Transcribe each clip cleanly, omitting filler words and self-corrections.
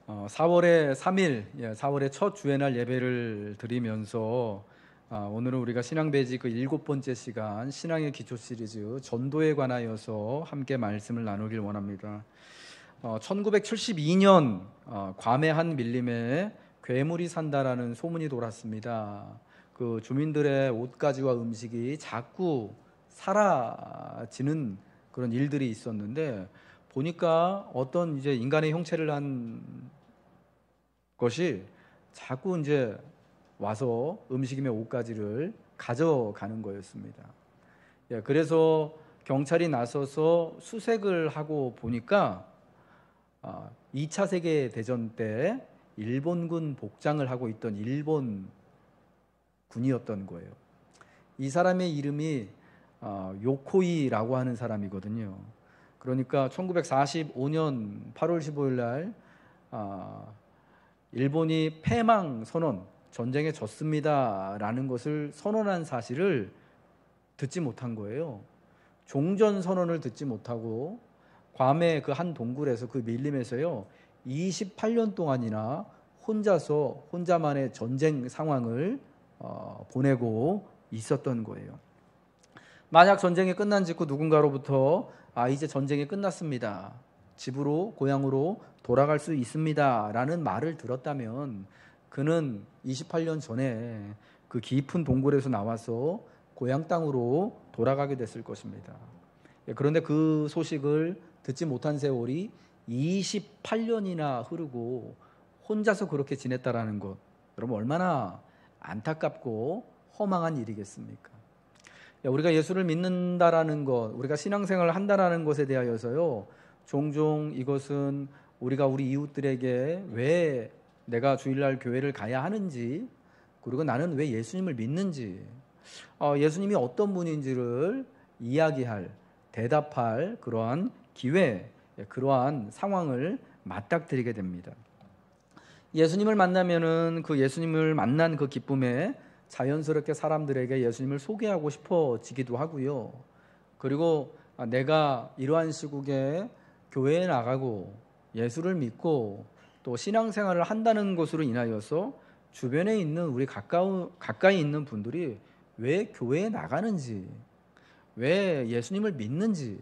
4월의 3일, 4월의 첫 주의 날 예배를 드리면서 오늘은 우리가 신앙배지 그 7번째 시간 신앙의 기초 시리즈 전도에 관하여서 함께 말씀을 나누길 원합니다. 1972년 괌의 한 밀림에 괴물이 산다라는 소문이 돌았습니다. 그 주민들의 옷가지와 음식이 자꾸 사라지는 그런 일들이 있었는데 보니까 어떤 이제 인간의 형체를 한 것이 자꾸 이제 와서 음식이며 옷가지를 가져가는 거였습니다. 그래서 경찰이 나서서 수색을 하고 보니까 2차 세계대전 때 일본군 복장을 하고 있던 일본 군이었던 거예요. 이 사람의 이름이 요코이라고 하는 사람이거든요. 그러니까 1945년 8월 15일 날 일본이 패망 선언, 전쟁에 졌습니다라는 것을 선언한 사실을 듣지 못한 거예요. 종전 선언을 듣지 못하고 괌의 그 한 동굴에서 그 밀림에서요 28년 동안이나 혼자만의 전쟁 상황을 보내고 있었던 거예요. 만약 전쟁이 끝난 직후 누군가로부터 이제 전쟁이 끝났습니다, 집으로 고향으로 돌아갈 수 있습니다 라는 말을 들었다면 그는 28년 전에 그 깊은 동굴에서 나와서 고향 땅으로 돌아가게 됐을 것입니다. 그런데 그 소식을 듣지 못한 세월이 28년이나 흐르고 혼자서 그렇게 지냈다라는 것, 여러분 얼마나 안타깝고 허망한 일이겠습니까? 우리가 예수를 믿는다라는 것, 우리가 신앙생활을 한다라는 것에 대하여서요 종종 이것은 우리가 우리 이웃들에게 왜 내가 주일날 교회를 가야 하는지, 그리고 나는 왜 예수님을 믿는지, 예수님이 어떤 분인지를 이야기할, 대답할 그러한 기회, 그러한 상황을 맞닥뜨리게 됩니다. 예수님을 만나면은 그 예수님을 만난 그 기쁨에 자연스럽게 사람들에게 예수님을 소개하고 싶어지기도 하고요. 그리고 내가 이러한 시국에 교회에 나가고 예수를 믿고 또 신앙생활을 한다는 것으로 인하여서 주변에 있는 우리 가까이 있는 분들이 왜 교회에 나가는지, 왜 예수님을 믿는지,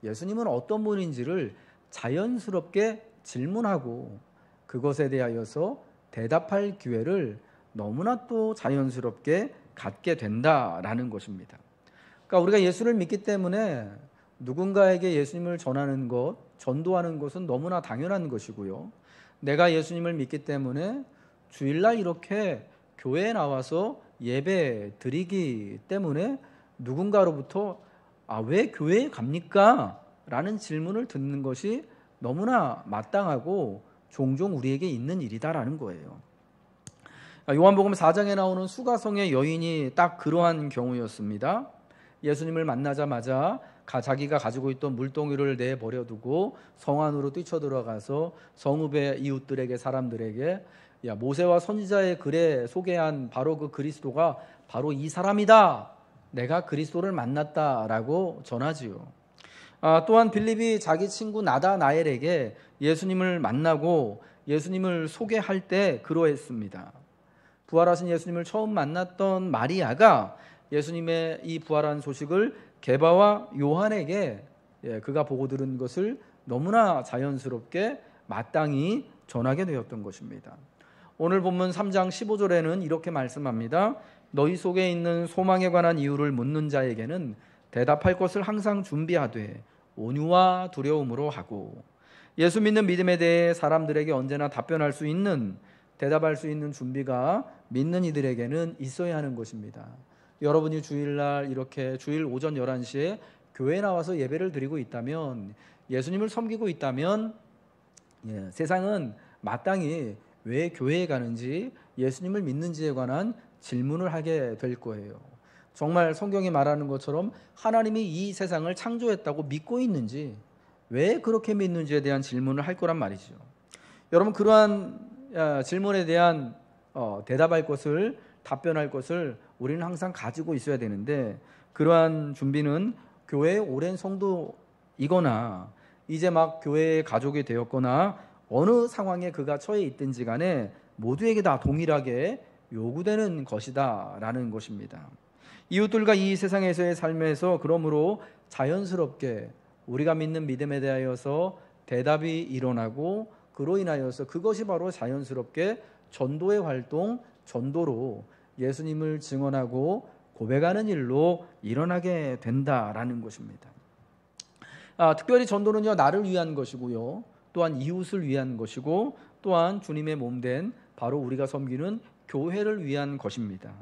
예수님은 어떤 분인지를 자연스럽게 질문하고 그것에 대하여서 대답할 기회를 너무나 또 자연스럽게 갖게 된다라는 것입니다. 그러니까 우리가 예수를 믿기 때문에 누군가에게 예수님을 전하는 것, 전도하는 것은 너무나 당연한 것이고요. 내가 예수님을 믿기 때문에 주일날 이렇게 교회에 나와서 예배 드리기 때문에 누군가로부터 왜 교회에 갑니까? 라는 질문을 듣는 것이 너무나 마땅하고 종종 우리에게 있는 일이다라는 거예요. 요한복음 4장에 나오는 수가성의 여인이 딱 그러한 경우였습니다. 예수님을 만나자마자 자기가 가지고 있던 물동이를 내버려두고 성 안으로 뛰쳐들어가서 성읍의 이웃들에게, 사람들에게 모세와 선지자의 글에 소개한 바로 그 그리스도가 바로 이 사람이다, 내가 그리스도를 만났다라고 전하지요. 또한 빌립이 자기 친구 나다나엘에게 예수님을 만나고 예수님을 소개할 때 그러했습니다. 부활하신 예수님을 처음 만났던 마리아가 예수님의 이 부활한 소식을 게바와 요한에게 그가 보고 들은 것을 너무나 자연스럽게 마땅히 전하게 되었던 것입니다. 오늘 본문 3장 15절에는 이렇게 말씀합니다. 너희 속에 있는 소망에 관한 이유를 묻는 자에게는 대답할 것을 항상 준비하되 온유와 두려움으로 하고. 예수 믿는 믿음에 대해 사람들에게 언제나 답변할 수 있는, 대답할 수 있는 준비가 믿는 이들에게는 있어야 하는 것입니다. 여러분이 주일날 이렇게 주일 오전 11시에 교회에 나와서 예배를 드리고 있다면, 예수님을 섬기고 있다면 세상은 마땅히 왜 교회에 가는지, 예수님을 믿는지에 관한 질문을 하게 될 거예요. 정말 성경이 말하는 것처럼 하나님이 이 세상을 창조했다고 믿고 있는지, 왜 그렇게 믿는지에 대한 질문을 할 거란 말이죠. 여러분, 그러한 질문에 대한 대답할 것을, 답변할 것을 우리는 항상 가지고 있어야 되는데, 그러한 준비는 교회의 오랜 성도이거나 이제 막 교회의 가족이 되었거나 어느 상황에 그가 처해 있든지 간에 모두에게 다 동일하게 요구되는 것이다 라는 것입니다. 이웃들과 이 세상에서의 삶에서 그러므로 자연스럽게 우리가 믿는 믿음에 대하여서 대답이 일어나고 그로 인하여서 그것이 바로 자연스럽게 전도의 활동, 전도로 예수님을 증언하고 고백하는 일로 일어나게 된다라는 것입니다. 특별히 전도는요, 나를 위한 것이고요, 또한 이웃을 위한 것이고, 또한 주님의 몸된 바로 우리가 섬기는 교회를 위한 것입니다.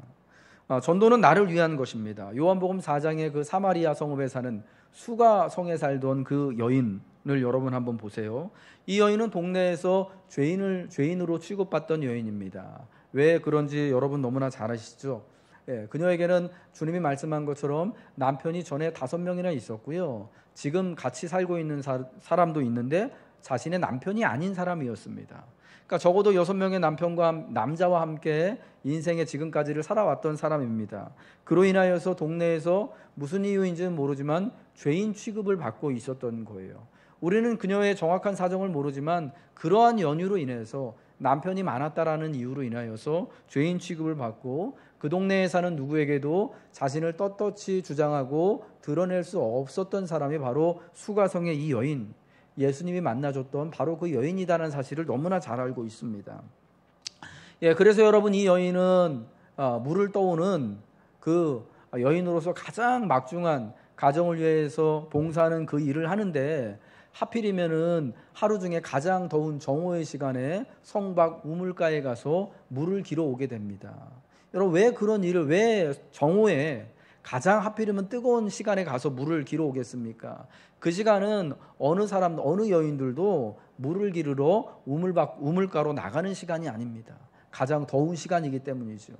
전도는 나를 위한 것입니다. 요한복음 4장의 그 사마리아 성읍에 사는 수가 성에 살던 그 여인을 여러분 한번 보세요. 이 여인은 동네에서 죄인으로 취급받던 여인입니다. 왜 그런지 여러분 너무나 잘 아시죠? 그녀에게는 주님이 말씀한 것처럼 남편이 전에 5명이나 있었고요, 지금 같이 살고 있는 사람도 있는데 자신의 남편이 아닌 사람이었습니다. 그러니까 적어도 6명의 남자와 함께 인생의 지금까지를 살아왔던 사람입니다. 그로 인하여서 동네에서 무슨 이유인지는 모르지만 죄인 취급을 받고 있었던 거예요. 우리는 그녀의 정확한 사정을 모르지만 그러한 연유로 인해서 남편이 많았다라는 이유로 인하여서 죄인 취급을 받고 그 동네에 사는 누구에게도 자신을 떳떳이 주장하고 드러낼 수 없었던 사람이 바로 수가성의 이 여인, 예수님이 만나줬던 바로 그 여인이라는 사실을 너무나 잘 알고 있습니다. 그래서 여러분, 이 여인은 물을 떠오는 그 여인으로서 가장 막중한 가정을 위해서 봉사하는 그 일을 하는데, 하필이면은 하루 중에 가장 더운 정오의 시간에 성박 우물가에 가서 물을 길어 오게 됩니다. 여러분, 왜 그런 일을, 왜 정오에 가장 하필이면 뜨거운 시간에 가서 물을 길어 오겠습니까? 그 시간은 어느 여인들도 물을 기르러 우물가로 나가는 시간이 아닙니다. 가장 더운 시간이기 때문이죠.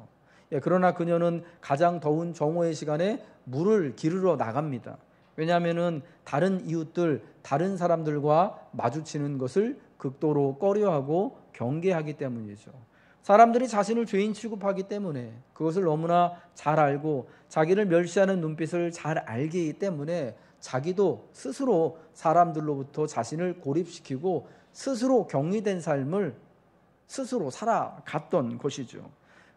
그러나 그녀는 가장 더운 정오의 시간에 물을 기르러 나갑니다. 왜냐하면은 다른 이웃들, 다른 사람들과 마주치는 것을 극도로 꺼려하고 경계하기 때문이죠. 사람들이 자신을 죄인 취급하기 때문에, 그것을 너무나 잘 알고 자기를 멸시하는 눈빛을 잘 알기 때문에 자기도 스스로 사람들로부터 자신을 고립시키고 스스로 격리된 삶을 스스로 살아갔던 것이죠.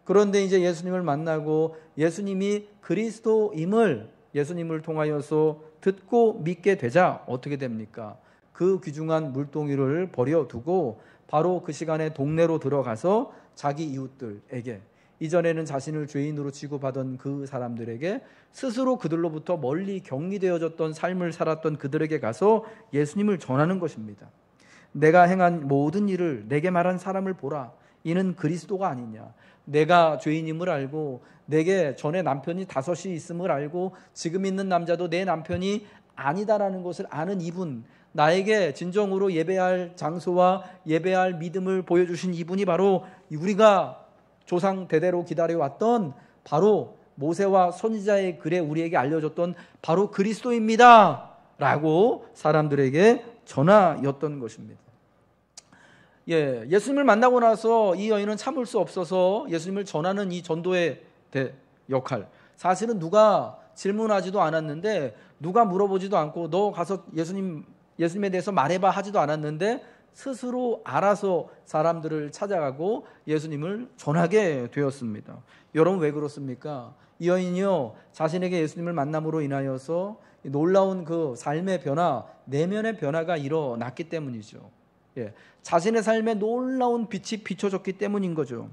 그런데 이제 예수님을 만나고 예수님이 그리스도임을 예수님을 통하여서 듣고 믿게 되자 어떻게 됩니까? 그 귀중한 물동이를 버려두고 바로 그 시간에 동네로 들어가서 자기 이웃들에게, 이전에는 자신을 죄인으로 취급하던 그 사람들에게, 스스로 그들로부터 멀리 격리되어졌던 삶을 살았던 그들에게 가서 예수님을 전하는 것입니다. 내가 행한 모든 일을 내게 말한 사람을 보라. 이는 그리스도가 아니냐. 내가 죄인임을 알고 내게 전에 남편이 5이 있음을 알고 지금 있는 남자도 내 남편이 아니다라는 것을 아는 이분, 나에게 진정으로 예배할 장소와 예배할 믿음을 보여주신 이분이 바로 우리가 조상 대대로 기다려왔던 바로 모세와 선지자의 글에 우리에게 알려줬던 바로 그리스도입니다 라고 사람들에게 전하였던 것입니다. 예수님을 만나고 나서 이 여인은 참을 수 없어서 예수님을 전하는 이 전도의 역할, 사실은 누가 질문하지도 않았는데, 누가 물어보지도 않고 너 가서 예수님에 대해서 말해봐 하지도 않았는데 스스로 알아서 사람들을 찾아가고 예수님을 전하게 되었습니다. 여러분, 왜 그렇습니까? 이 여인이요, 자신에게 예수님을 만남으로 인하여서 놀라운 그 삶의 변화, 내면의 변화가 일어났기 때문이죠. 자신의 삶에 놀라운 빛이 비춰졌기 때문인 거죠.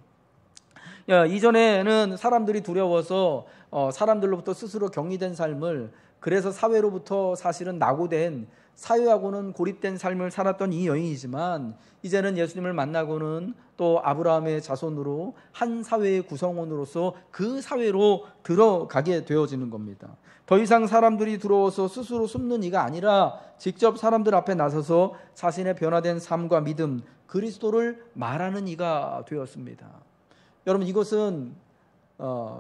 이전에는 사람들이 두려워서 사람들로부터 스스로 격리된 삶을, 그래서 사회로부터 사실은 낙오된, 사회하고는 고립된 삶을 살았던 이 여인이지만, 이제는 예수님을 만나고는 또 아브라함의 자손으로 한 사회의 구성원으로서 그 사회로 들어가게 되어지는 겁니다. 더 이상 사람들이 들어와서 스스로 숨는 이가 아니라 직접 사람들 앞에 나서서 자신의 변화된 삶과 믿음, 그리스도를 말하는 이가 되었습니다. 여러분, 이것은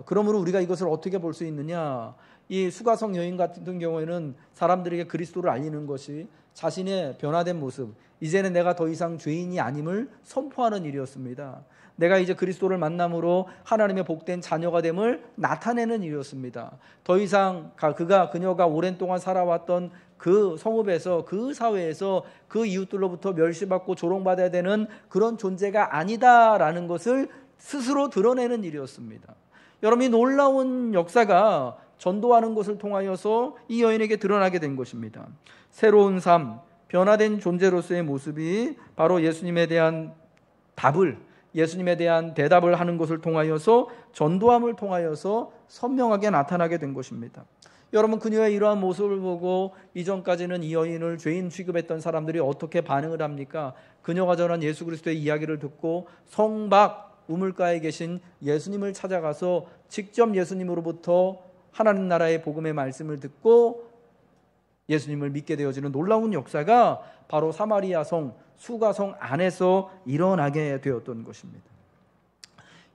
그러므로 우리가 이것을 어떻게 볼 수 있느냐? 이 수가성 여인 같은 경우에는 사람들에게 그리스도를 알리는 것이 자신의 변화된 모습, 이제는 내가 더 이상 죄인이 아님을 선포하는 일이었습니다. 내가 이제 그리스도를 만남으로 하나님의 복된 자녀가 됨을 나타내는 일이었습니다. 더 이상 그녀가 오랜 동안 살아왔던 그 성읍에서, 그 사회에서 그 이웃들로부터 멸시받고 조롱받아야 되는 그런 존재가 아니다라는 것을 스스로 드러내는 일이었습니다. 여러분, 이 놀라운 역사가 전도하는 것을 통하여서 이 여인에게 드러나게 된 것입니다. 새로운 삶, 변화된 존재로서의 모습이 바로 예수님에 대한 대답을 하는 것을 통하여서, 전도함을 통하여서 선명하게 나타나게 된 것입니다. 여러분, 그녀의 이러한 모습을 보고 이전까지는 이 여인을 죄인 취급했던 사람들이 어떻게 반응을 합니까? 그녀가 전한 예수 그리스도의 이야기를 듣고 성박 우물가에 계신 예수님을 찾아가서 직접 예수님으로부터 하나님 나라의 복음의 말씀을 듣고 예수님을 믿게 되어지는 놀라운 역사가 바로 사마리아 성 수가성 안에서 일어나게 되었던 것입니다.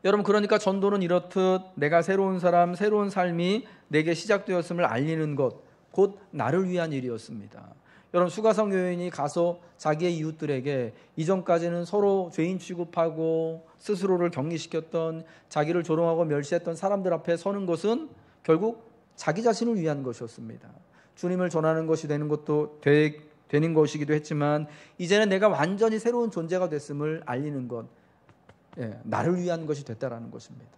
여러분, 그러니까 전도는 이렇듯 내가 새로운 사람, 새로운 삶이 내게 시작되었음을 알리는 것, 곧 나를 위한 일이었습니다. 여러분, 수가성 여인이 가서 자기의 이웃들에게 이전까지는 서로 죄인 취급하고 스스로를 격리시켰던, 자기를 조롱하고 멸시했던 사람들 앞에 서는 것은 결국 자기 자신을 위한 것이었습니다. 주님을 전하는 것이 되는 것이기도 했지만, 이제는 내가 완전히 새로운 존재가 됐음을 알리는 것, 나를 위한 것이 됐다라는 것입니다.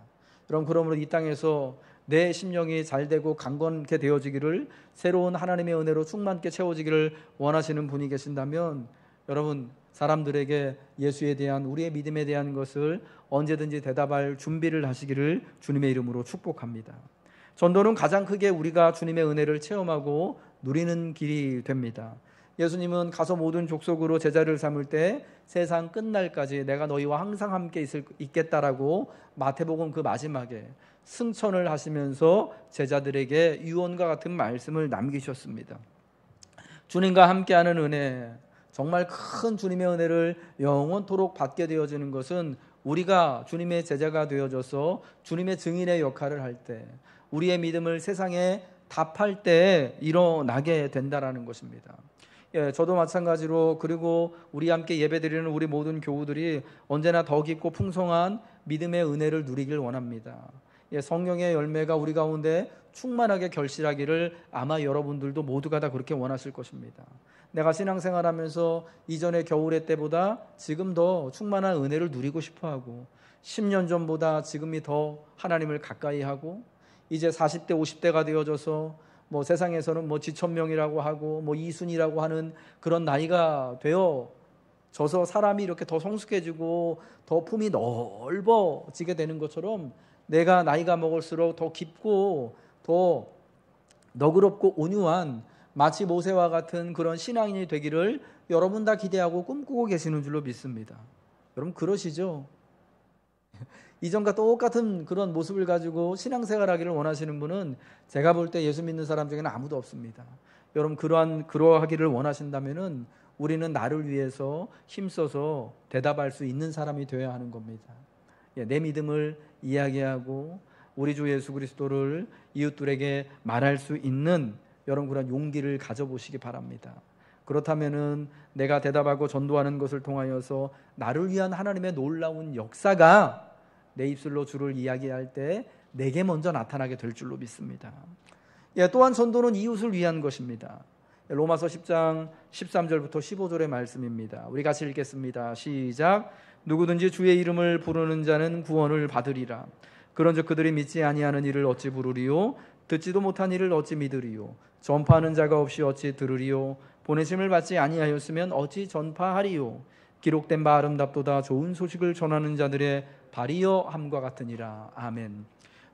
여러분, 그러므로 이 땅에서 내 심령이 잘되고 강건케 되어지기를, 새로운 하나님의 은혜로 충만케 채워지기를 원하시는 분이 계신다면, 여러분, 사람들에게 예수에 대한, 우리의 믿음에 대한 것을 언제든지 대답할 준비를 하시기를 주님의 이름으로 축복합니다. 전도는 가장 크게 우리가 주님의 은혜를 체험하고 누리는 길이 됩니다. 예수님은 가서 모든 족속으로 제자를 삼을 때 세상 끝날까지 내가 너희와 항상 함께 있겠다라고 마태복음 그 마지막에 승천을 하시면서 제자들에게 유언과 같은 말씀을 남기셨습니다. 주님과 함께하는 은혜, 정말 큰 주님의 은혜를 영원토록 받게 되어지는 것은 우리가 주님의 제자가 되어져서 주님의 증인의 역할을 할 때, 우리의 믿음을 세상에 답할 때 일어나게 된다라는 것입니다. 저도 마찬가지로, 그리고 우리 함께 예배드리는 우리 모든 교우들이 언제나 더 깊고 풍성한 믿음의 은혜를 누리길 원합니다. 성령의 열매가 우리 가운데 충만하게 결실하기를 아마 여러분들도 모두가 다 그렇게 원하실 것입니다. 내가 신앙생활하면서 이전의 겨울의 때보다 지금 더 충만한 은혜를 누리고 싶어하고, 10년 전보다 지금이 더 하나님을 가까이 하고, 이제 40대 50대가 되어져서 세상에서는 지천명이라고 하고 이순이라고 하는 그런 나이가 되어져서 사람이 이렇게 더 성숙해지고 더 품이 넓어지게 되는 것처럼, 내가 나이가 먹을수록 더 깊고 더 너그럽고 온유한 마치 모세와 같은 그런 신앙인이 되기를 여러분 다 기대하고 꿈꾸고 계시는 줄로 믿습니다. 여러분, 그러시죠? 이전과 똑같은 그런 모습을 가지고 신앙생활하기를 원하시는 분은 제가 볼 때 예수 믿는 사람 중에는 아무도 없습니다. 여러분, 그러하기를 원하신다면은 우리는 나를 위해서 힘써서 대답할 수 있는 사람이 되어야 하는 겁니다. 내 믿음을 이야기하고 우리 주 예수 그리스도를 이웃들에게 말할 수 있는 여러분 그런 용기를 가져보시기 바랍니다. 그렇다면은 내가 대답하고 전도하는 것을 통하여서 나를 위한 하나님의 놀라운 역사가 내 입술로 주를 이야기할 때 내게 먼저 나타나게 될 줄로 믿습니다. 또한 전도는 이웃을 위한 것입니다. 로마서 10장 13절부터 15절의 말씀입니다. 우리 같이 읽겠습니다. 시작. 누구든지 주의 이름을 부르는 자는 구원을 받으리라. 그런즉 그들이 믿지 아니하는 이를 어찌 부르리요? 듣지도 못한 이를 어찌 믿으리요? 전파하는 자가 없이 어찌 들으리요? 보내심을 받지 아니하였으면 어찌 전파하리요? 기록된 바 아름답도다 좋은 소식을 전하는 자들의 발이여 함과 같으니라. 아멘.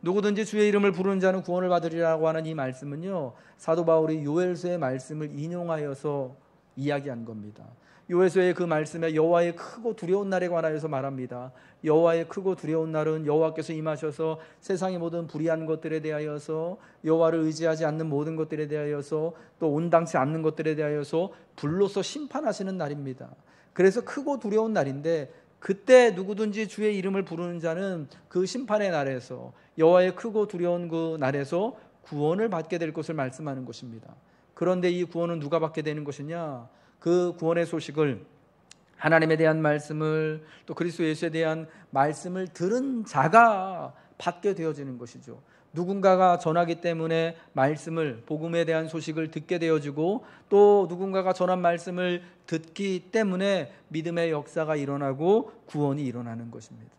누구든지 주의 이름을 부르는 자는 구원을 받으리라고 하는 이 말씀은요, 사도 바울이 요엘서의 말씀을 인용하여서 이야기한 겁니다. 요엘서의 그 말씀에 여호와의 크고 두려운 날에 관하여서 말합니다. 여호와의 크고 두려운 날은 여호와께서 임하셔서 세상의 모든 불의한 것들에 대하여서, 여호와를 의지하지 않는 모든 것들에 대하여서, 또 온당치 않는 것들에 대하여서 불로서 심판하시는 날입니다. 그래서 크고 두려운 날인데, 그때 누구든지 주의 이름을 부르는 자는 그 심판의 날에서, 여호와의 크고 두려운 그 날에서 구원을 받게 될 것을 말씀하는 것입니다. 그런데 이 구원은 누가 받게 되는 것이냐? 그 구원의 소식을, 하나님에 대한 말씀을, 또 그리스도 예수에 대한 말씀을 들은 자가 받게 되어지는 것이죠. 누군가가 전하기 때문에 말씀을, 복음에 대한 소식을 듣게 되어지고, 또 누군가가 전한 말씀을 듣기 때문에 믿음의 역사가 일어나고 구원이 일어나는 것입니다.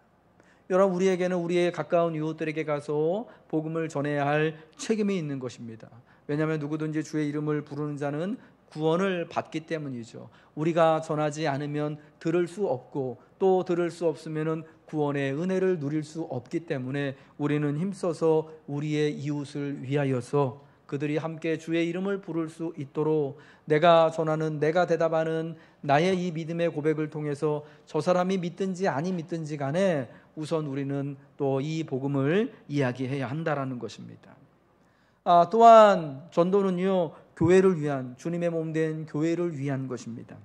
여러분, 우리에게는 우리의 가까운 이웃들에게 가서 복음을 전해야 할 책임이 있는 것입니다. 왜냐하면 누구든지 주의 이름을 부르는 자는 구원을 받기 때문이죠. 우리가 전하지 않으면 들을 수 없고, 또 들을 수 없으면 구원의 은혜를 누릴 수 없기 때문에 우리는 힘써서 우리의 이웃을 위하여서 그들이 함께 주의 이름을 부를 수 있도록 내가 전하는, 내가 대답하는 나의 이 믿음의 고백을 통해서 저 사람이 믿든지 아니 믿든지 간에 우선 우리는 또 이 복음을 이야기해야 한다라는 것입니다. 또한 전도는요, 교회를 위한, 주님의 몸된 교회를 위한 것입니다.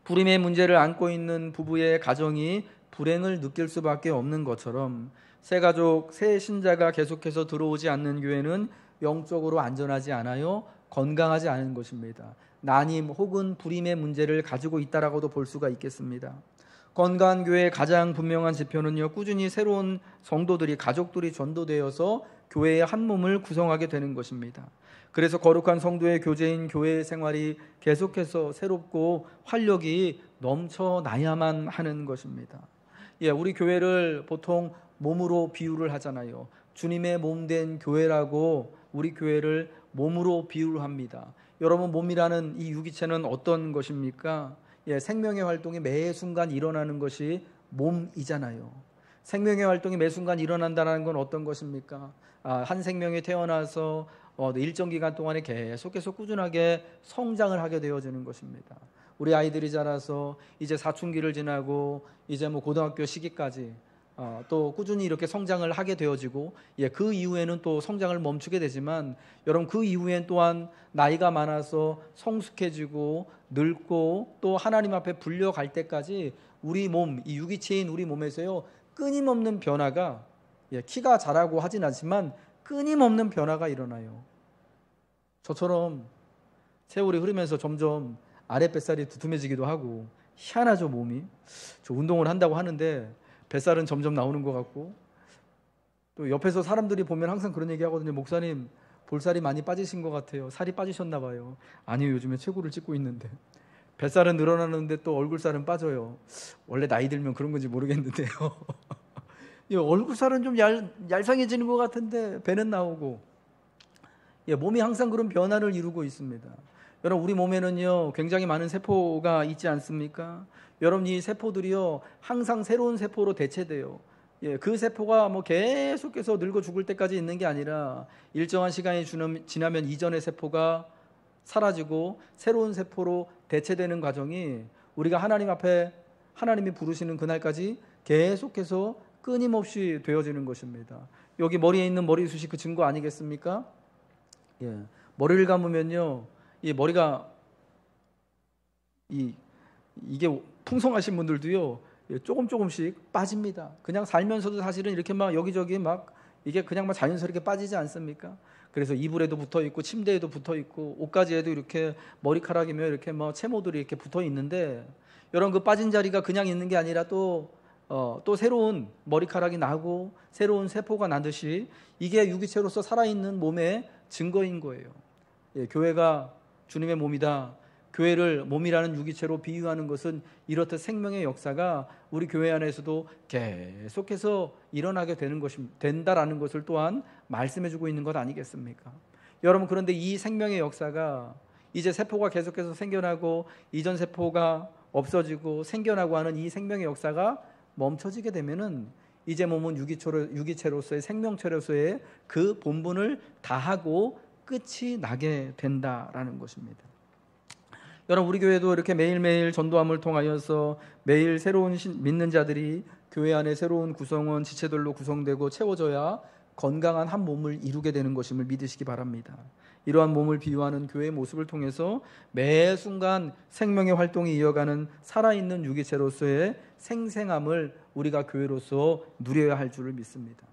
불임의 문제를 안고 있는 부부의 가정이 불행을 느낄 수밖에 없는 것처럼 새 가족, 새 신자가 계속해서 들어오지 않는 교회는 영적으로 안전하지 않아요, 건강하지 않은 것입니다. 난임 혹은 불임의 문제를 가지고 있다라고도 볼 수가 있겠습니다. 건강한 교회의 가장 분명한 지표는요, 꾸준히 새로운 성도들이, 가족들이 전도되어서 교회의 한 몸을 구성하게 되는 것입니다. 그래서 거룩한 성도의 교제인 교회 생활이 계속해서 새롭고 활력이 넘쳐나야만 하는 것입니다. 우리 교회를 보통 몸으로 비유를 하잖아요. 주님의 몸된 교회라고 우리 교회를 몸으로 비유를 합니다. 여러분, 몸이라는 이 유기체는 어떤 것입니까? 생명의 활동이 매 순간 일어나는 것이 몸이잖아요. 생명의 활동이 매 순간 일어난다는 건 어떤 것입니까? 한 생명이 태어나서 일정 기간 동안에 계속해서 꾸준하게 성장을 하게 되어지는 것입니다. 우리 아이들이 자라서 이제 사춘기를 지나고 이제 고등학교 시기까지 또 꾸준히 이렇게 성장을 하게 되어지고, 그 이후에는 또 성장을 멈추게 되지만, 여러분, 그 이후엔 또한 나이가 많아서 성숙해지고 늙고 또 하나님 앞에 불려갈 때까지 우리 몸, 이 유기체인 우리 몸에서요, 끊임없는 변화가, 키가 자라고 하진 않지만 끊임없는 변화가 일어나요. 저처럼 세월이 흐르면서 점점 아랫뱃살이 두툼해지기도 하고, 희한하죠, 몸이. 저 운동을 한다고 하는데 뱃살은 점점 나오는 것 같고, 또 옆에서 사람들이 보면 항상 그런 얘기 하거든요. 목사님, 볼살이 많이 빠지신 것 같아요. 살이 빠지셨나 봐요. 아니요, 요즘에 체구를 찍고 있는데. 뱃살은 늘어나는데 또 얼굴살은 빠져요. 원래 나이 들면 그런 건지 모르겠는데요. 얼굴살은 좀 얄쌍해지는 것 같은데 배는 나오고, 몸이 항상 그런 변화를 이루고 있습니다. 여러분, 우리 몸에는요, 굉장히 많은 세포가 있지 않습니까? 여러분, 이 세포들이요, 항상 새로운 세포로 대체돼요. 그 세포가 계속해서 늙어 죽을 때까지 있는 게 아니라 일정한 시간이 지나면 이전의 세포가 사라지고 새로운 세포로 대체되는 과정이 우리가 하나님 앞에 하나님이 부르시는 그날까지 계속해서 끊임없이 되어지는 것입니다. 여기 머리에 있는 머리숱이 그 증거 아니겠습니까? 머리를 감으면요, 이 머리가 이게 풍성하신 분들도요, 조금씩 빠집니다. 그냥 살면서도 사실은 이렇게 여기저기 이게 그냥 자연스럽게 빠지지 않습니까? 그래서 이불에도 붙어 있고 침대에도 붙어 있고 옷가지에도 이렇게 머리카락이며 이렇게 채모들이 이렇게 붙어 있는데, 여러분, 그 빠진 자리가 그냥 있는 게 아니라 또 새로운 머리카락이 나고 새로운 세포가 나듯이 이게 유기체로서 살아있는 몸의 증거인 거예요. 교회가 주님의 몸이다. 교회를 몸이라는 유기체로 비유하는 것은 이렇듯 생명의 역사가 우리 교회 안에서도 계속해서 일어나게 된다라는 것을 또한 말씀해주고 있는 것 아니겠습니까? 여러분, 그런데 이 생명의 역사가 이제 세포가 계속해서 생겨나고 이전 세포가 없어지고 생겨나고 하는 이 생명의 역사가 멈춰지게 되면은 이제 몸은 유기체로서의 생명체로서의 그 본분을 다하고 끝이 나게 된다라는 것입니다. 여러분, 우리 교회도 이렇게 매일매일 전도함을 통하여서 매일 새로운 믿는 자들이 교회 안에 새로운 구성원, 지체들로 구성되고 채워져야 건강한 한 몸을 이루게 되는 것임을 믿으시기 바랍니다. 이러한 몸을 비유하는 교회의 모습을 통해서 매 순간 생명의 활동이 이어가는 살아있는 유기체로서의 생생함을 우리가 교회로서 누려야 할 줄을 믿습니다.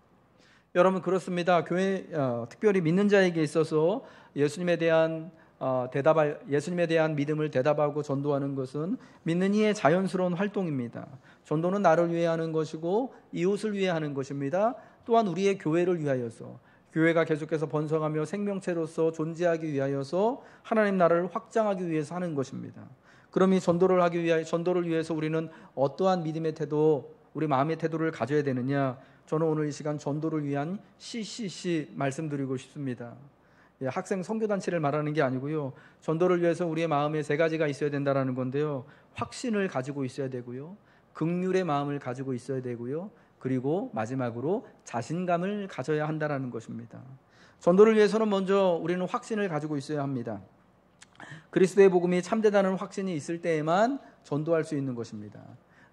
여러분, 그렇습니다. 교회, 특별히 믿는 자에게 있어서 예수님에 대한 믿음을 대답하고 전도하는 것은 믿는 이의 자연스러운 활동입니다. 전도는 나를 위해 하는 것이고 이웃을 위해 하는 것입니다. 또한 우리의 교회를 위하여서, 교회가 계속해서 번성하며 생명체로서 존재하기 위하여서 하나님 나라를 확장하기 위해서 하는 것입니다. 그럼 이 전도를 위해서 우리는 어떠한 믿음의 태도, 우리 마음의 태도를 가져야 되느냐? 저는 오늘 이 시간 전도를 위한 CCC 말씀드리고 싶습니다. 학생 선교단체를 말하는 게 아니고요, 전도를 위해서 우리의 마음에 세 가지가 있어야 된다는 건데요, 확신을 가지고 있어야 되고요, 긍휼의 마음을 가지고 있어야 되고요, 그리고 마지막으로 자신감을 가져야 한다는 것입니다. 전도를 위해서는 먼저 우리는 확신을 가지고 있어야 합니다. 그리스도의 복음이 참되다는 확신이 있을 때에만 전도할 수 있는 것입니다.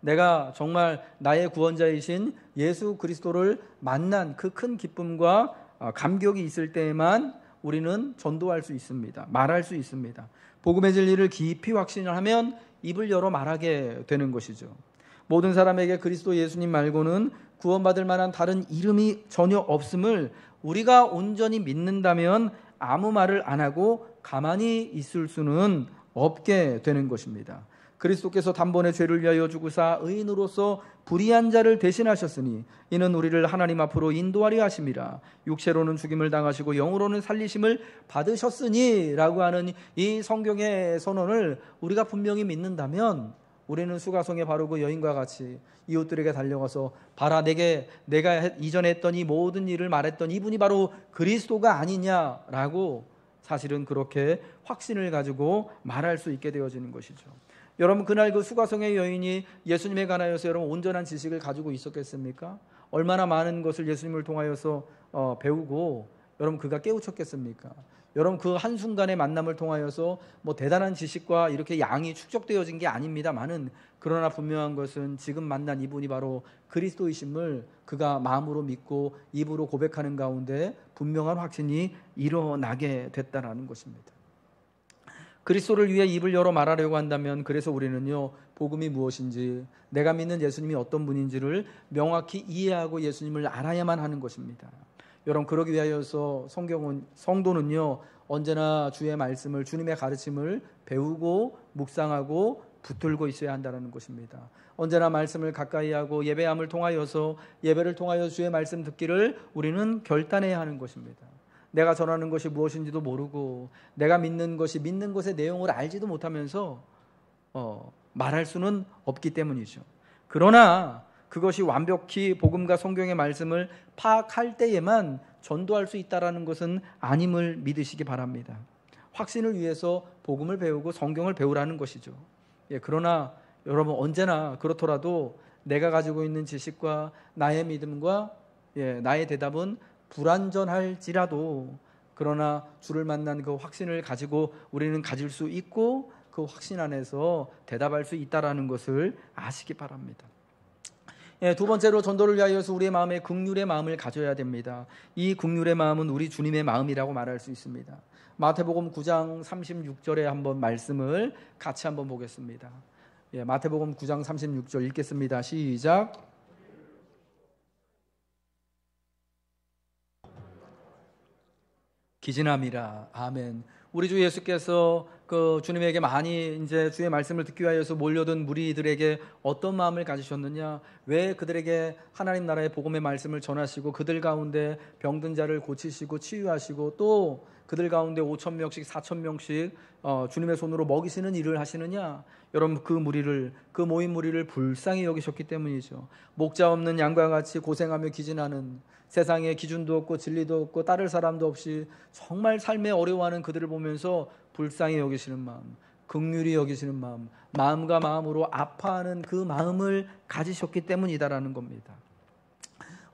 내가 정말 나의 구원자이신 예수 그리스도를 만난 그 큰 기쁨과 감격이 있을 때에만 우리는 전도할 수 있습니다. 말할 수 있습니다. 복음의 진리를 깊이 확신을 하면 입을 열어 말하게 되는 것이죠. 모든 사람에게 그리스도 예수님 말고는 구원받을 만한 다른 이름이 전혀 없음을 우리가 온전히 믿는다면 아무 말을 안 하고 가만히 있을 수는 없게 되는 것입니다. 그리스도께서 단번에 죄를 위하여 죽으사 의인으로서 불의한 자를 대신하셨으니 이는 우리를 하나님 앞으로 인도하려 하심이라. 육체로는 죽임을 당하시고 영으로는 살리심을 받으셨으니 라고 하는 이 성경의 선언을 우리가 분명히 믿는다면 우리는 수가성에 바르고 여인과 같이 이웃들에게 달려가서 봐라, 내가 이전에 했던 이 모든 일을 말했던 이분이 바로 그리스도가 아니냐라고 사실은 그렇게 확신을 가지고 말할 수 있게 되어지는 것이죠. 여러분, 그날 그 수가성의 여인이 예수님에 관하여서 여러분 온전한 지식을 가지고 있었겠습니까? 얼마나 많은 것을 예수님을 통하여서 배우고 여러분 그가 깨우쳤겠습니까? 여러분 그 한순간의 만남을 통하여서 뭐 대단한 지식과 이렇게 양이 축적되어진 게 아닙니다만은, 그러나 분명한 것은 지금 만난 이분이 바로 그리스도이심을 그가 마음으로 믿고 입으로 고백하는 가운데 분명한 확신이 일어나게 됐다는 것입니다. 그리스도를 위해 입을 열어 말하려고 한다면, 그래서 우리는요, 복음이 무엇인지, 내가 믿는 예수님이 어떤 분인지를 명확히 이해하고 예수님을 알아야만 하는 것입니다. 여러분, 그러기 위하여서 성도는요, 언제나 주의 말씀을, 주님의 가르침을 배우고 묵상하고 붙들고 있어야 한다는 것입니다. 언제나 말씀을 가까이 하고 예배함을 통하여서, 예배를 통하여 주의 말씀 듣기를 우리는 결단해야 하는 것입니다. 내가 전하는 것이 무엇인지도 모르고 내가 믿는 것의 내용을 알지도 못하면서 말할 수는 없기 때문이죠. 그러나 그것이 완벽히 복음과 성경의 말씀을 파악할 때에만 전도할 수 있다는 것은 아님을 믿으시기 바랍니다. 확신을 위해서 복음을 배우고 성경을 배우라는 것이죠. 그러나 여러분, 언제나 그렇더라도 내가 가지고 있는 지식과 나의 믿음과 나의 대답은 불완전할지라도, 그러나 주를 만난 그 확신을 가지고 우리는 가질 수 있고 그 확신 안에서 대답할 수 있다는 것을 아시기 바랍니다. 두 번째로 전도를 위하여서 우리의 마음에 긍휼의 마음을 가져야 됩니다. 이 긍휼의 마음은 우리 주님의 마음이라고 말할 수 있습니다. 마태복음 9장 36절에 한번 말씀을 같이 한번 보겠습니다. 마태복음 9장 36절 읽겠습니다. 시작. 기진함이라. 아멘. 우리 주 예수께서 그 주님에게 많이 이제 주의 말씀을 듣기 위하여서 몰려든 무리들에게 어떤 마음을 가지셨느냐? 왜 그들에게 하나님 나라의 복음의 말씀을 전하시고 그들 가운데 병든 자를 고치시고 치유하시고 또 그들 가운데 5,000명씩 4,000명씩 주님의 손으로 먹이시는 일을 하시느냐? 여러분, 그 모인 무리를 불쌍히 여기셨기 때문이죠. 목자 없는 양과 같이 고생하며 기진하는, 세상에 기준도 없고 진리도 없고 따를 사람도 없이 정말 삶에 어려워하는 그들을 보면서 불쌍히 여기시는 마음, 긍휼히 여기시는 마음, 마음과 마음으로 아파하는 그 마음을 가지셨기 때문이다라는 겁니다.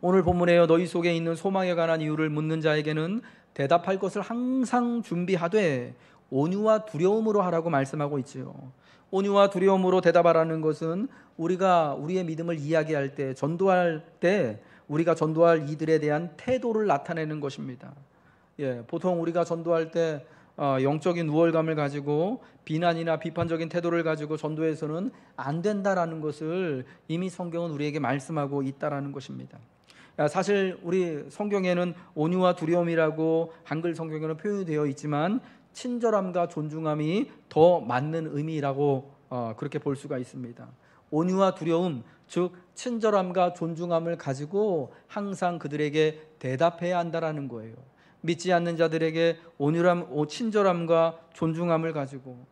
오늘 본문에요, 너희 속에 있는 소망에 관한 이유를 묻는 자에게는 대답할 것을 항상 준비하되 온유와 두려움으로 하라고 말씀하고 있지요. 온유와 두려움으로 대답하라는 것은 우리가 우리의 믿음을 이야기할 때, 전도할 때 우리가 전도할 이들에 대한 태도를 나타내는 것입니다. 보통 우리가 전도할 때 영적인 우월감을 가지고 비난이나 비판적인 태도를 가지고 전도해서는 안 된다라는 것을 이미 성경은 우리에게 말씀하고 있다라는 것입니다. 사실 우리 성경에는 온유와 두려움이라고 한글 성경에는 표현이 되어 있지만 친절함과 존중함이 더 맞는 의미라고 그렇게 볼 수가 있습니다. 온유와 두려움, 즉 친절함과 존중함을 가지고 항상 그들에게 대답해야 한다라는 거예요. 믿지 않는 자들에게 온유함, 친절함과 존중함을 가지고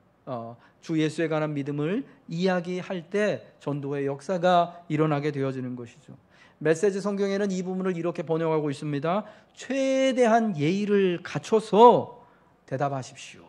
주 예수에 관한 믿음을 이야기할 때 전도의 역사가 일어나게 되어지는 것이죠. 메시지 성경에는 이 부분을 이렇게 번역하고 있습니다. 최대한 예의를 갖춰서 대답하십시오.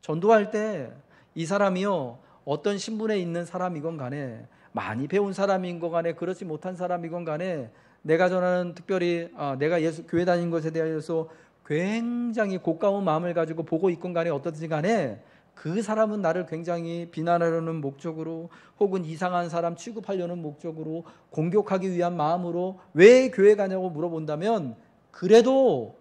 전도할 때 이 사람이요, 어떤 신분에 있는 사람이건 간에, 많이 배운 사람인 것 간에, 그렇지 못한 사람이건 간에, 내가 전하는 특별히 내가 예수 교회 다닌 것에 대하여서 굉장히 고가운 마음을 가지고 보고 있건 간에, 어떻든지 간에 그 사람은 나를 굉장히 비난하려는 목적으로, 혹은 이상한 사람 취급하려는 목적으로, 공격하기 위한 마음으로 왜 교회 가냐고 물어본다면, 그래도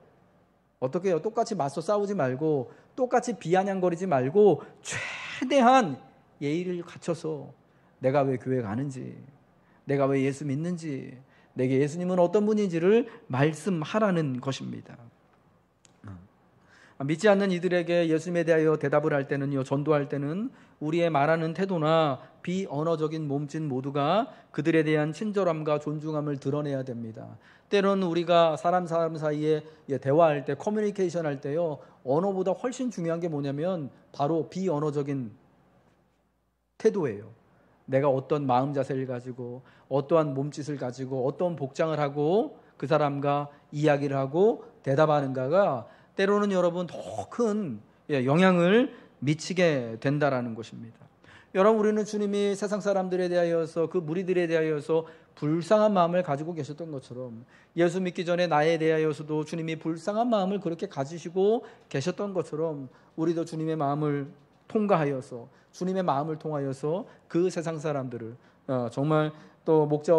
어떻게 해요? 똑같이 맞서 싸우지 말고, 똑같이 비아냥거리지 말고, 최대한 예의를 갖춰서 내가 왜 교회 가는지, 내가 왜 예수 믿는지, 내게 예수님은 어떤 분인지를 말씀하라는 것입니다. 믿지 않는 이들에게 예수님에 대하여 대답을 할 때는요, 전도할 때는 우리의 말하는 태도나 비언어적인 몸짓 모두가 그들에 대한 친절함과 존중함을 드러내야 됩니다. 때로는 우리가 사람 사이에 대화할 때, 커뮤니케이션 할 때요, 언어보다 훨씬 중요한 게 뭐냐면 바로 비언어적인 태도예요. 내가 어떤 마음 자세를 가지고, 어떠한 몸짓을 가지고, 어떤 복장을 하고 그 사람과 이야기를 하고 대답하는가가 때로는 여러분 더 큰 영향을 미치게 된다라는 것입니다. 여러분, 우리는 주님이 세상 사람들에 대하여서, 그 무리들에 대하여서 불쌍한 마음을 가지고 계셨던 것처럼, 예수 믿기 전에 나에 대하여서도 주님이 불쌍한 마음을 그렇게 가지시고 계셨던 것처럼, 우리도 주님의 마음을 통과하여서, 주님의 마음을 통하여서 그 세상 사람들을 정말 또 목자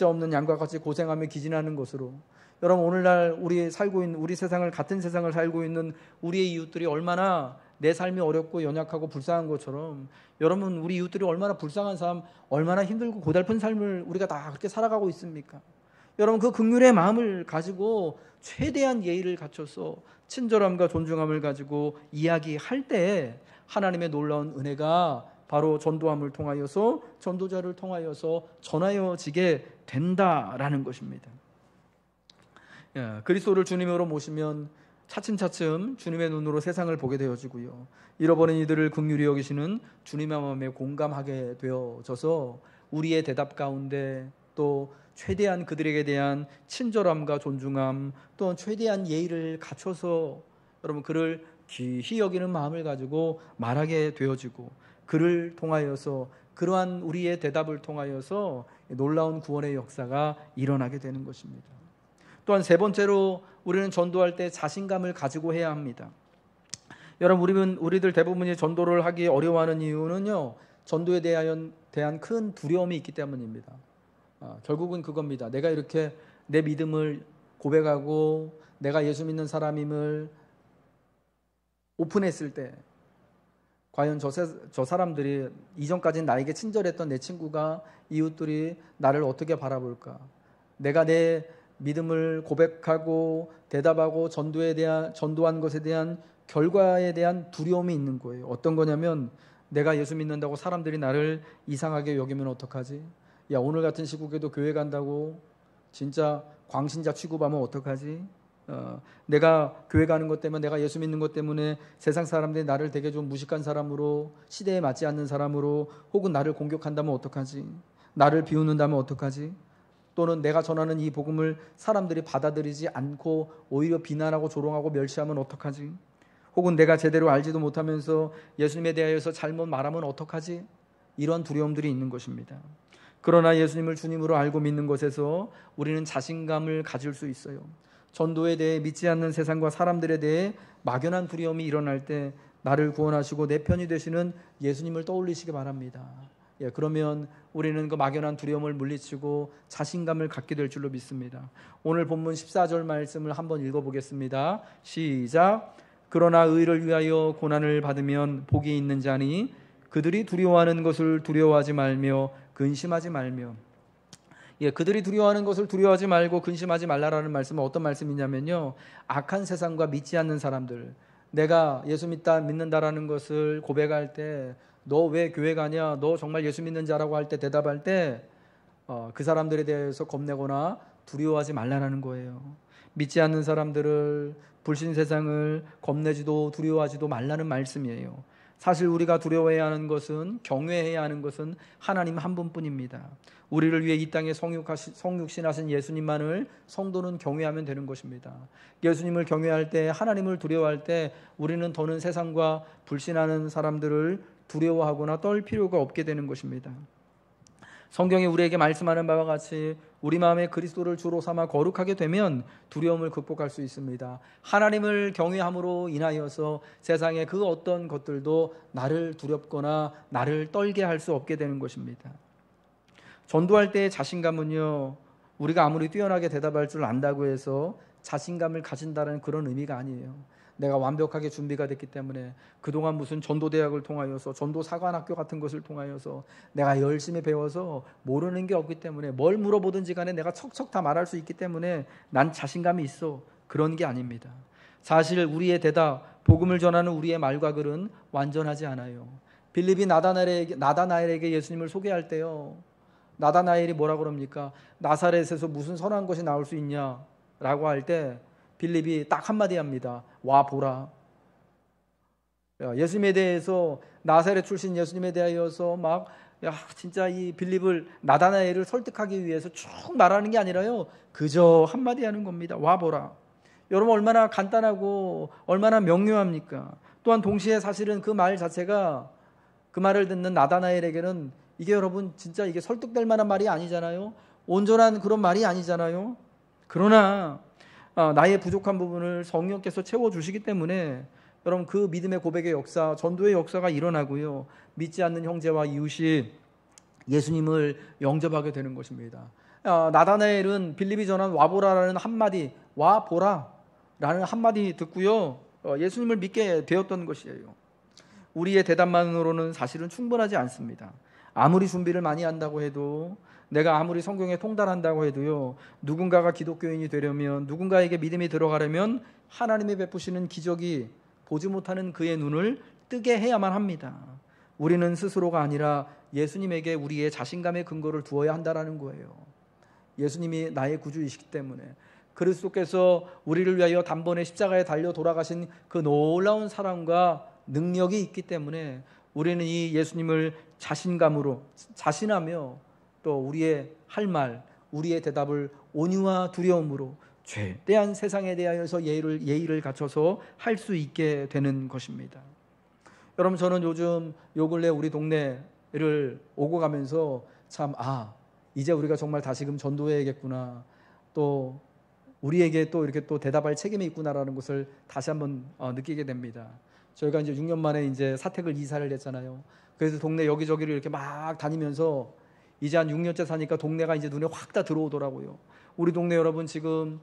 없는 양과 같이 고생하며 기진하는 것으로, 여러분, 오늘날 우리 세상을, 같은 세상을 살고 있는 우리의 이웃들이 얼마나 내 삶이 어렵고 연약하고 불쌍한 것처럼, 여러분, 우리 이웃들이 얼마나 불쌍한 삶, 얼마나 힘들고 고달픈 삶을 우리가 다 그렇게 살아가고 있습니까? 여러분, 그 긍휼의 마음을 가지고 최대한 예의를 갖춰서 친절함과 존중함을 가지고 이야기할 때 하나님의 놀라운 은혜가 바로 전도함을 통하여서, 전도자를 통하여서 전하여지게 된다라는 것입니다. 그리스도를 주님으로 모시면 차츰차츰 주님의 눈으로 세상을 보게 되어지고요, 잃어버린 이들을 긍휼히 여기시는 주님의 마음에 공감하게 되어져서 우리의 대답 가운데 또 최대한 그들에게 대한 친절함과 존중함, 또한 최대한 예의를 갖춰서 여러분 그를 귀히 여기는 마음을 가지고 말하게 되어지고, 그를 통하여서, 그러한 우리의 대답을 통하여서 놀라운 구원의 역사가 일어나게 되는 것입니다. 또한 세 번째로, 우리는 전도할 때 자신감을 가지고 해야 합니다. 여러분, 우리들 대부분이 전도를 하기 어려워하는 이유는요, 전도에 대한 큰 두려움이 있기 때문입니다. 결국은 그겁니다. 내가 이렇게 내 믿음을 고백하고 내가 예수 믿는 사람임을 오픈했을 때, 과연 저 사람들이, 이전까지는 나에게 친절했던 내 친구가, 이웃들이 나를 어떻게 바라볼까? 내가 내 믿음을 고백하고 대답하고 전도한 것에 대한 결과에 대한 두려움이 있는 거예요. 어떤 거냐면, 내가 예수 믿는다고 사람들이 나를 이상하게 여기면 어떡하지? 야, 오늘 같은 시국에도 교회 간다고 진짜 광신자 취급하면 어떡하지? 내가 교회 가는 것 때문에, 내가 예수 믿는 것 때문에 세상 사람들이 나를 되게 좀 무식한 사람으로, 시대에 맞지 않는 사람으로, 혹은 나를 공격한다면 어떡하지? 나를 비웃는다면 어떡하지? 또는 내가 전하는 이 복음을 사람들이 받아들이지 않고 오히려 비난하고 조롱하고 멸시하면 어떡하지? 혹은 내가 제대로 알지도 못하면서 예수님에 대하여서 잘못 말하면 어떡하지? 이런 두려움들이 있는 것입니다. 그러나 예수님을 주님으로 알고 믿는 것에서 우리는 자신감을 가질 수 있어요. 전도에 대해, 믿지 않는 세상과 사람들에 대해 막연한 두려움이 일어날 때 나를 구원하시고 내 편이 되시는 예수님을 떠올리시기 바랍니다. 그러면 우리는 그 막연한 두려움을 물리치고 자신감을 갖게 될 줄로 믿습니다. 오늘 본문 14절 말씀을 한번 읽어보겠습니다. 시작. 그러나 의를 위하여 고난을 받으면 복이 있는 자니 그들이 두려워하는 것을 두려워하지 말며 근심하지 말며. 그들이 두려워하는 것을 두려워하지 말고 근심하지 말라라는 말씀은 어떤 말씀이냐면요, 악한 세상과 믿지 않는 사람들, 내가 예수 믿는다라는 것을 고백할 때, 너 왜 교회 가냐, 너 정말 예수 믿는 자라고 할 때 대답할 때 그 사람들에 대해서 겁내거나 두려워하지 말라는 거예요. 믿지 않는 사람들을, 불신 세상을 겁내지도 두려워하지도 말라는 말씀이에요. 사실 우리가 두려워해야 하는 것은, 경외해야 하는 것은 하나님 한 분뿐입니다. 우리를 위해 이 땅에 성육신하신 예수님만을 성도는 경외하면 되는 것입니다. 예수님을 경외할 때, 하나님을 두려워할 때 우리는 더는 세상과 불신하는 사람들을 두려워하거나 떨 필요가 없게 되는 것입니다. 성경이 우리에게 말씀하는 바와 같이 우리 마음에 그리스도를 주로 삼아 거룩하게 되면 두려움을 극복할 수 있습니다. 하나님을 경외함으로 인하여서 세상의 그 어떤 것들도 나를 두렵거나 나를 떨게 할 수 없게 되는 것입니다. 전도할 때의 자신감은요, 우리가 아무리 뛰어나게 대답할 줄 안다고 해서 자신감을 가진다는 그런 의미가 아니에요. 내가 완벽하게 준비가 됐기 때문에, 그동안 무슨 전도대학을 통하여서, 전도사관학교 같은 것을 통하여서 내가 열심히 배워서 모르는 게 없기 때문에, 뭘 물어보든지 간에 내가 척척 다 말할 수 있기 때문에 난 자신감이 있어, 그런 게 아닙니다. 사실 우리의 대답, 복음을 전하는 우리의 말과 글은 완전하지 않아요. 빌립이 나다나엘에게 예수님을 소개할 때요, 나다나엘이 뭐라 그럽니까? 나사렛에서 무슨 선한 것이 나올 수 있냐 라고 할 때 빌립이 딱 한마디 합니다. 와 보라. 예수님에 대해서, 나사렛 출신 예수님에 대하여서 막 진짜 이 빌립을, 나다나엘을 설득하기 위해서 쭉 말하는 게 아니라요, 그저 한마디 하는 겁니다. 와 보라. 여러분, 얼마나 간단하고 얼마나 명료합니까? 또한 동시에 사실은 그 말 자체가, 그 말을 듣는 나다나엘에게는 이게 여러분 진짜 이게 설득될 만한 말이 아니잖아요. 온전한 그런 말이 아니잖아요. 그러나 나의 부족한 부분을 성령께서 채워주시기 때문에 여러분, 그 믿음의 고백의 역사, 전도의 역사가 일어나고요, 믿지 않는 형제와 이웃이 예수님을 영접하게 되는 것입니다. 나다나엘은 빌립이 전한 와보라라는 한마디, 와보라라는 한마디 듣고요, 예수님을 믿게 되었던 것이에요. 우리의 대답만으로는 사실은 충분하지 않습니다. 아무리 준비를 많이 한다고 해도, 내가 아무리 성경에 통달한다고 해도요, 누군가가 기독교인이 되려면, 누군가에게 믿음이 들어가려면 하나님이 베푸시는 기적이 보지 못하는 그의 눈을 뜨게 해야만 합니다. 우리는 스스로가 아니라 예수님에게 우리의 자신감의 근거를 두어야 한다는 거예요. 예수님이 나의 구주이시기 때문에, 그리스도께서 우리를 위하여 단번에 십자가에 달려 돌아가신 그 놀라운 사랑과 능력이 있기 때문에 우리는 이 예수님을 자신감으로 자신하며, 또 우리의 할 말, 우리의 대답을 온유와 두려움으로 최대한 세상에 대하여서 예의를 갖춰서 할 수 있게 되는 것입니다. 여러분, 저는 요즘 요 근래 우리 동네를 오고 가면서 참, 이제 우리가 정말 다시금 전도해야겠구나, 또 우리에게 또 이렇게 또 대답할 책임이 있구나라는 것을 다시 한번 느끼게 됩니다. 저희가 이제 6년 만에 이제 사택을 이사를 했잖아요. 그래서 동네 여기저기를 이렇게 막 다니면서 이제 한 6년째 사니까 동네가 이제 눈에 확 다 들어오더라고요. 우리 동네 여러분, 지금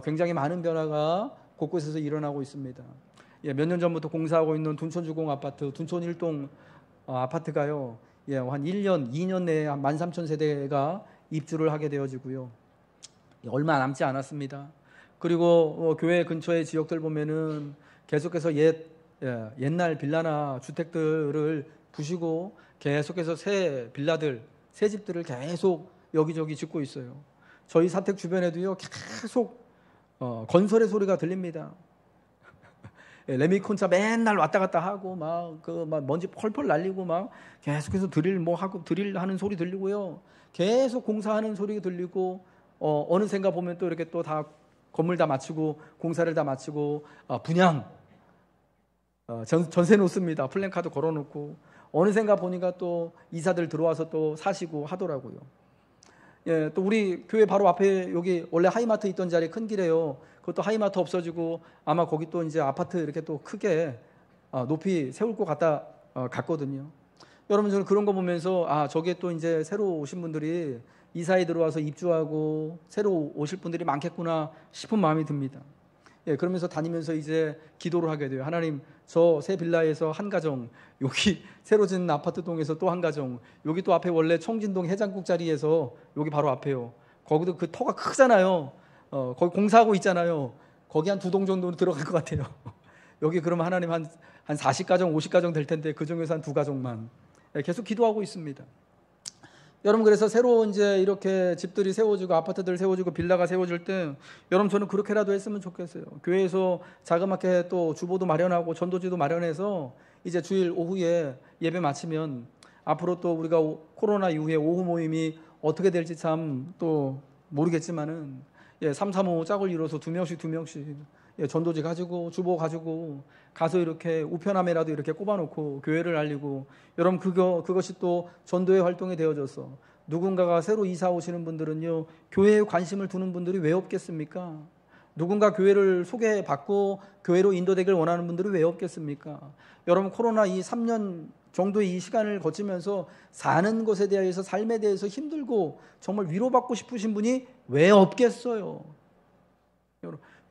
굉장히 많은 변화가 곳곳에서 일어나고 있습니다. 몇 년 전부터 공사하고 있는 둔촌주공 아파트, 둔촌 1동 아파트가요, 한 1년, 2년 내에 한 13,000세대가 입주를 하게 되어지고요, 얼마 남지 않았습니다. 그리고 교회 근처의 지역들 보면은 계속해서 옛날 빌라나 주택들을 부시고 계속해서 새 빌라들, 새 집들을 계속 여기저기 짓고 있어요. 저희 사택 주변에도요, 계속 건설의 소리가 들립니다. 레미콘차 맨날 왔다 갔다 하고 막 먼지 펄펄 날리고 막 계속해서 드릴 하는 소리 들리고요, 계속 공사하는 소리 들리고, 어느샌가 보면 또 이렇게 또 다 건물 다 마치고, 공사를 다 마치고, 분양 전세 놓습니다. 플랜카드 걸어놓고, 어느샌가 보니까 또 이사들 들어와서 또 사시고 하더라고요. 또 우리 교회 바로 앞에, 여기 원래 하이마트 있던 자리 큰 길에요, 그것도 하이마트 없어지고 아마 거기 또 이제 아파트 이렇게 또 크게 높이 세울 것 같거든요. 여러분, 저는 그런 거 보면서 저게 또 이제 새로 오신 분들이 이사에 들어와서 입주하고 새로 오실 분들이 많겠구나 싶은 마음이 듭니다. 그러면서 다니면서 이제 기도를 하게 돼요. 하나님, 저 새 빌라에서 한 가정, 여기 새로 짓는 아파트 동에서 또 한 가정, 여기 또 앞에 원래 청진동 해장국 자리에서 여기 바로 앞에요, 거기도 그 터가 크잖아요. 거기 공사하고 있잖아요. 거기 한 2동 정도는 들어갈 것 같아요. 여기 그러면 하나님 한 40가정, 50가정 될 텐데 그 중에서 한 2가정만. 계속 기도하고 있습니다. 여러분, 그래서 새로 이제 이렇게 집들이 세워지고 아파트들 세워지고 빌라가 세워질 때 여러분, 저는 그렇게라도 했으면 좋겠어요. 교회에서 자그맣게 또 주보도 마련하고 전도지도 마련해서 이제 주일 오후에 예배 마치면 앞으로 또 우리가 코로나 이후에 오후 모임이 어떻게 될지 참 또 모르겠지만은 3, 3, 5 짝을 이뤄서 2명씩 전도지 가지고 주보 가지고 가서 이렇게 우편함에라도 이렇게 꼽아놓고 교회를 알리고, 여러분 그것이 또 전도의 활동이 되어져서 누군가가 새로 이사 오시는 분들은요, 교회에 관심을 두는 분들이 왜 없겠습니까? 누군가 교회를 소개받고 교회로 인도되길 원하는 분들이 왜 없겠습니까? 여러분, 코로나 이 3년 정도의 이 시간을 거치면서 사는 것에 대해서, 삶에 대해서 힘들고 정말 위로받고 싶으신 분이 왜 없겠어요?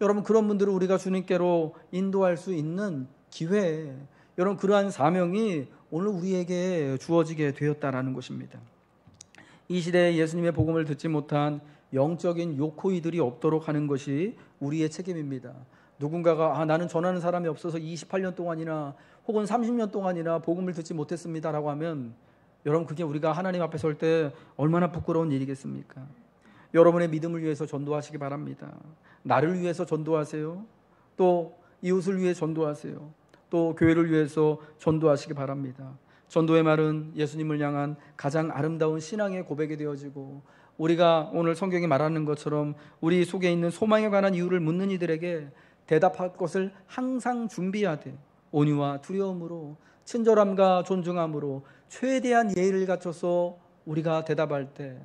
여러분, 그런 분들을 우리가 주님께로 인도할 수 있는 기회, 여러분, 그러한 사명이 오늘 우리에게 주어지게 되었다라는 것입니다. 이 시대에 예수님의 복음을 듣지 못한 영적인 요코이들이 없도록 하는 것이 우리의 책임입니다. 누군가가 나는 전하는 사람이 없어서 28년 동안이나 혹은 30년 동안이나 복음을 듣지 못했습니다라고 하면, 여러분, 그게 우리가 하나님 앞에 설 때 얼마나 부끄러운 일이겠습니까? 여러분의 믿음을 위해서 전도하시기 바랍니다. 나를 위해서 전도하세요. 또 이웃을 위해 전도하세요. 또 교회를 위해서 전도하시기 바랍니다. 전도의 말은 예수님을 향한 가장 아름다운 신앙의 고백이 되어지고, 우리가 오늘 성경이 말하는 것처럼 우리 속에 있는 소망에 관한 이유를 묻는 이들에게 대답할 것을 항상 준비하되 온유와 두려움으로, 친절함과 존중함으로 최대한 예의를 갖춰서 우리가 대답할 때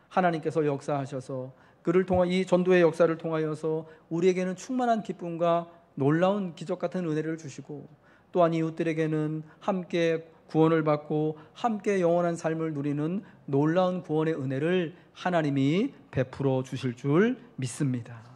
하나님께서 역사하셔서 그를 통하 이 전도의 역사를 통하여서 우리에게는 충만한 기쁨과 놀라운 기적 같은 은혜를 주시고, 또한 이웃들에게는 함께 구원을 받고 함께 영원한 삶을 누리는 놀라운 구원의 은혜를 하나님이 베풀어 주실 줄 믿습니다.